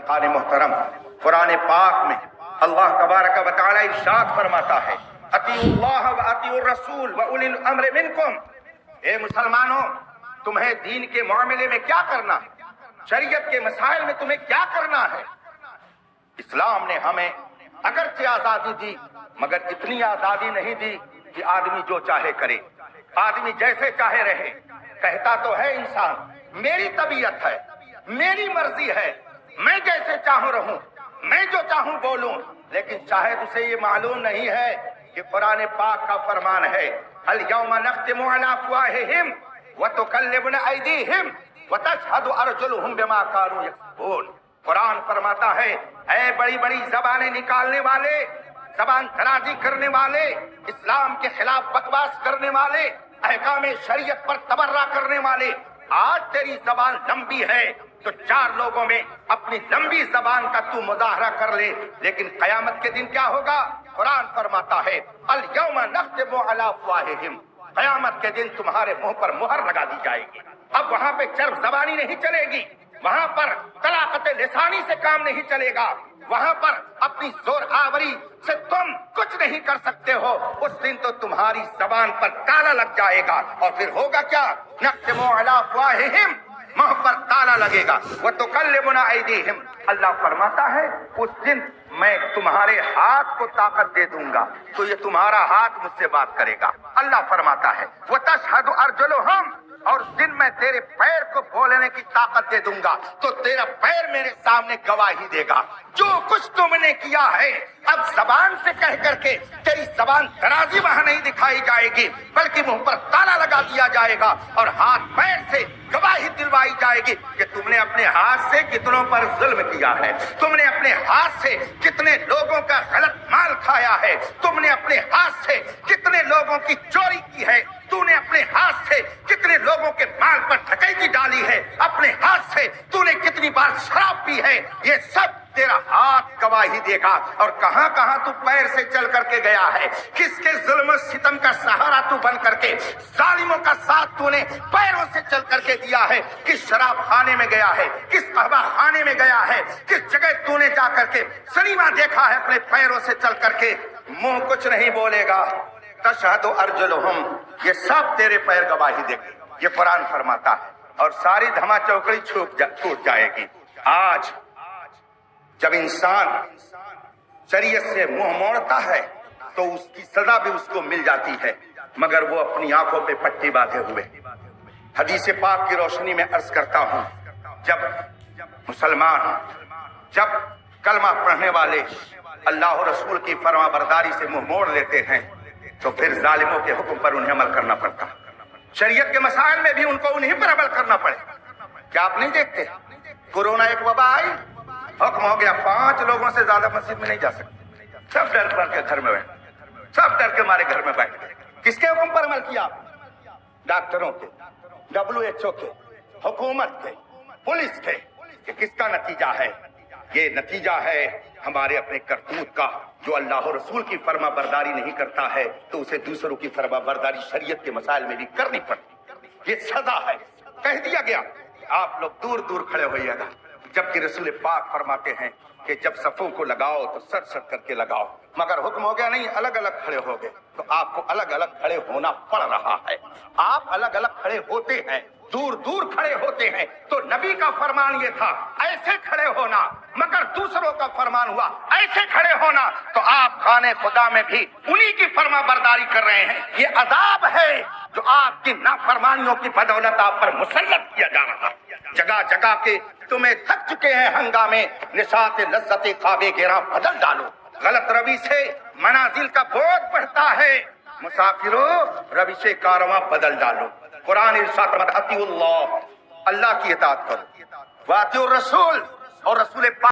खान मुहतरम, कुरान पाक में अल्लाह तबारक व तआला इरशाद फरमाता है, अतीउल्लाह व अतीउर रसूल व उलिल अम्र मिनकुम। ए मुसलमानों, तुम्हें दीन के मामले में क्या करना है, शरीयत के मसाइल में तुम्हें क्या करना है। इस्लाम ने हमें अगरचे आजादी दी, मगर इतनी आजादी नहीं दी कि आदमी जो चाहे करे, आदमी जैसे चाहे रहे। कहता तो है इंसान मेरी तबीयत है, मेरी मर्जी है, मैं जैसे चाहूं रहूं, मैं जो चाहूं बोलूं, लेकिन शायद उसे ये मालूम नहीं है कि कुरान पाक का फरमान है, अल यौमा नख्तिमु अला अफ़वाहिहिम व तुकल्लिमुना अयदीहिम व तशहदु अर्जुलुहुम बिमा कानू यक्सबून। कुरान फरमाता है, ऐ बड़ी बड़ी जबानें निकालने वाले, जबान दराजी करने वाले, इस्लाम के खिलाफ बकवास करने वाले, अहकाम शरीयत पर तबर्रा करने वाले, आज तेरी जबान लंबी है तो चार लोगों में अपनी लंबी जबान का तू मुजाहरा कर ले, लेकिन कयामत के दिन क्या होगा। कुरान फरमाता है, अल यौमा नख्तिमु अला अफ़वाहिहिम, कयामत के दिन तुम्हारे मुंह पर मुहर लगा दी जाएगी। अब वहां पे चर्ब जबानी नहीं चलेगी, वहां पर तलाकत लिसानी से काम नहीं चलेगा, वहां पर अपनी जोर आवरी से तुम कुछ नहीं कर सकते हो। उस दिन तो तुम्हारी जबान पर ताला लग जाएगा और फिर होगा क्या, नख्तिमु अला अफ़वाहिहिम, मुंह पर ताला लगेगा, व तुकल्लिमुना अयदीहिम। अल्लाह फरमाता है, उस दिन मैं तुम्हारे हाथ को ताकत दे दूंगा तो ये तुम्हारा हाथ मुझसे बात करेगा। अल्लाह फरमाता है, व तशहदु अर्जुलुहुम, और दिन मैं तेरे पैर को बोलने की ताकत दे दूंगा तो तेरा पैर मेरे सामने गवाही देगा। जो कुछ तुमने किया है अब जबान से कह करके तेरी जबान दराजी वहां नहीं दिखाई जाएगी, बल्कि मुंह पर ताला लगा दिया जाएगा और हाथ पैर से गवाही दिलवाई जाएगी कि तुमने अपने हाथ से कितनों पर जुल्म किया है, तुमने अपने हाथ से कितने लोगों का गलत माल खाया है, तुमने अपने हाथ से कितने लोगों की चोरी की है, तूने अपने हाथ से कितने लोगों के माल पर डकैती डाली है, अपने हाथ से तूने कितनी बार शराब पी है, ये सब तेरा हाथ गवाही देगा। और कहां कहां तू पैर से चल करके गया है, किसके जुल्म सितम का सहारा तू बन करके जालिमों का साथ तूने पैरों से चल करके दिया है, किस शराब खाने में गया है, किस कहवा खाने में गया है, किस जगह तूने जा करके सिनेमा देखा है अपने पैरों से चल करके। मुंह कुछ नहीं बोलेगा, तशहदु अर्जुलुहुम, ये सब तेरे पैर गवाही देंगे, ये कुरान फरमाता है। और सारी धमा चौकड़ी छूट जाएगी। आज जब इंसान शरीयत से मुंह मोड़ता है तो उसकी सजा भी उसको मिल जाती है, मगर वो अपनी आंखों पे पट्टी बांधे हुए। हदीस पाक की रोशनी में अर्ज करता हूं, जब मुसलमान, जब कलमा पढ़ने वाले अल्लाह और रसूल की फरमाबरदारी से मुंह मोड़ लेते हैं तो फिर जालिमों के हुक्म पर उन्हें अमल करना पड़ता। शरीयत के मसाइल में भी उनको उन्हीं पर अमल करना पड़े। क्या आप नहीं देखते, कोरोना एक वबा आई, हुक्म हो गया 5 लोगों से ज्यादा मस्जिद में नहीं जा सकते, सब डर कर के घर में बैठ, सब डर के मारे घर में बैठ गए। किसके हुक्म पर अमल किया? डॉक्टरों के, WHO के, हुकूमत के, पुलिस के। कि किसका नतीजा है? ये नतीजा है हमारे अपने करतूत का। जो अल्लाह और रसूल की फर्मा बरदारी नहीं करता है तो उसे दूसरों की फर्मा बरदारी शरीयत के मसाइल में भी करनी पड़ती, ये सजा है। कह दिया गया आप लोग दूर दूर खड़े होइएगा, जबकि रसूल पाक फरमाते हैं कि जब सफों को लगाओ तो सर सर करके लगाओ, मगर हुक्म हो गया नहीं अलग अलग खड़े हो गए तो आपको अलग अलग खड़े होना पड़ रहा है। आप अलग अलग खड़े होते हैं, दूर दूर खड़े होते हैं, तो नबी का फरमान ये था ऐसे खड़े होना, मगर दूसरों का फरमान हुआ ऐसे खड़े होना, तो आप खाने खुदा में भी उन्हीं की फरमा बरदारी कर रहे हैं। ये अजाब है जो आपकी नाफरमानियों की बदौलत आप पर मुसल्लत किया जा रहा है। जगह जगह के तुम्हें थक चुके हैं हंगामे, निशात लज्जते ख्वाबे गिरा बदल डालो। गलत रवि से मनाजिल का बोझ बढ़ता है, मुसाफिरों रविशे कारवां बदल डालो। कुरान इरशाद फरमाता है, अतीउल्लाह, अल्लाह की इताअत करो, व अतीउर रसूल, और रसूल